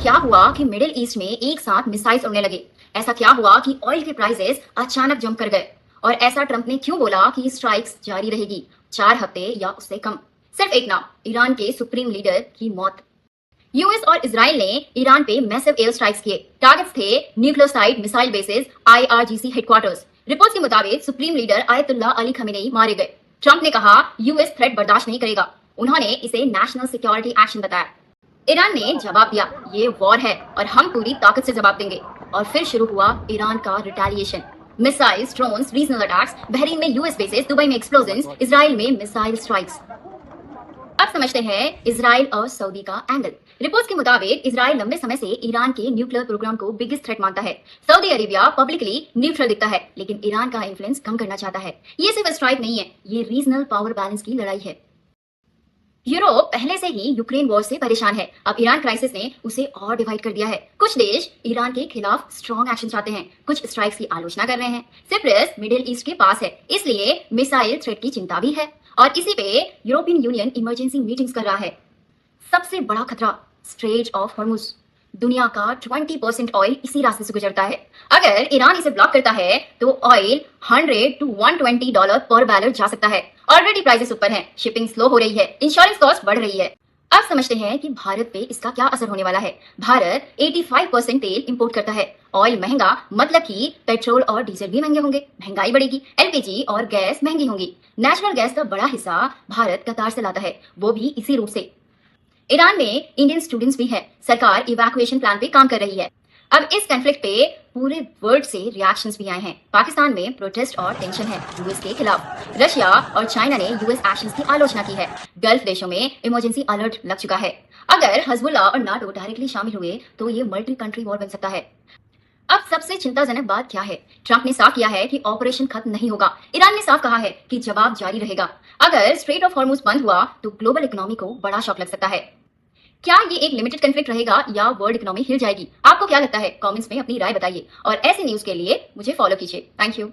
क्या हुआ कि मिडिल ईस्ट में एक साथ मिसाइल्स उड़ने लगे? ऐसा क्या हुआ कि ऑयल के प्राइसेस अचानक जंप कर गए? और ऐसा ट्रंप ने क्यों बोला कि स्ट्राइक्स जारी रहेगी 4 हफ्ते या उससे कम? सिर्फ एक नाम, ईरान के सुप्रीम लीडर की मौत। यूएस और इजराइल ने ईरान पे मैसिव एयर स्ट्राइक्स किए। टारगेट्स थे nuclear site missile basis, IRGC headquarters. Reports के मुताबिक supreme leader ayatollah Ali Khamenei मारे गए। ट्रंप ने कहा यूएस थ्रेट बर्दाश्त नहीं करेगा। उन्होंने इसे नेशनल सिक्योरिटी एक्शन बताया। ईरान ने जवाब दिया, ये वॉर है और हम पूरी ताकत से जवाब देंगे। और फिर शुरू हुआ ईरान का retaliation. Missiles, drones, regional attacks, Bahrain में यूएस बेसिस, दुबई में एक्सप्लोजन्स, इजराइल में मिसाइल स्ट्राइक्स। अब समझते हैं इजराइल और सऊदी का एंगल। रिपोर्ट्स के मुताबिक इजराइल लंबे समय से ईरान के न्यूक्लियर प्रोग्राम को बिगेस्ट थ्रेट मानता है। सऊदी अरेबिया पब्लिकली न्यूट्रल दिखता है, लेकिन ईरान का इन्फ्लुएंस कम करना चाहता है। ये सिर्फ स्ट्राइक नहीं है, ये रीजनल पावर बैलेंस की लड़ाई है। यूरोप पहले से ही यूक्रेन वॉर से परेशान है। अब ईरान क्राइसिस ने उसे और डिवाइड कर दिया है। कुछ देश ईरान के खिलाफ स्ट्रॉन्ग एक्शन चाहते हैं, कुछ स्ट्राइक्स की आलोचना कर रहे हैं। सिप्रियस मिडिल ईस्ट के पास है, इसलिए मिसाइल थ्रेट की चिंता भी है। और इसी पे यूरोपियन यूनियन इमरजेंसी मीटिंग्स कर रहा है। सबसे बड़ा खतरा स्ट्रेट ऑफ हॉर्मुज। दुनिया का 20% ऑयल इसी रास्ते से गुजरता है। अगर ईरान इसे ब्लॉक करता है तो ऑयल $100 to $120 पर बैरल जा सकता है। ऑलरेडी प्राइसेस ऊपर हैं, शिपिंग स्लो हो रही है, इंश्योरेंस कॉस्ट बढ़ रही है। अब समझते हैं कि भारत पे इसका क्या असर होने वाला है। भारत 85% तेल इंपोर्ट करता है। ऑयल महंगा मतलब कि पेट्रोल और डीजल भी महंगे होंगे, महंगाई बढ़ेगी। एलपीजी और गैस महंगी होंगी। नेचुरल गैस का बड़ा हिस्सा भारत कतार से लाता है, वो भी इसी रूट से। ईरान में इंडियन स्टूडेंट्स भी हैं। सरकार इवैक्यूएशन प्लान पे काम कर रही है। अब इस कॉन्फ्लिक्ट पे पूरे वर्ल्ड से रिएक्शंस भी आए हैं। पाकिस्तान में प्रोटेस्ट और टेंशन है यूएस के खिलाफ। रशिया और चाइना ने यूएस एक्शंस की आलोचना की है। गल्फ देशों में इमरजेंसी अलर्ट लग चुका है। अगर हिजबुल्लाह और नाटो डायरेक्टली शामिल हुए तो ये मल्टी कंट्री वॉर बन सकता है। अब सबसे चिंताजनक बात क्या है? ट्रंप ने साफ किया है कि ऑपरेशन खत्म नहीं होगा। ईरान ने साफ कहा है कि जवाब जारी रहेगा। अगर स्ट्रेट ऑफ हॉर्मुज बंद हुआ तो ग्लोबल इकोनॉमी को बड़ा शॉक लग सकता है। क्या ये एक लिमिटेड कॉन्फ्लिक्ट रहेगा या वर्ल्ड इकोनॉमी हिल जाएगी? आपको क्या लगता है? कमेंट्स में अपनी राय बताइए और ऐसे न्यूज के लिए मुझे फॉलो कीजिए। Thank you.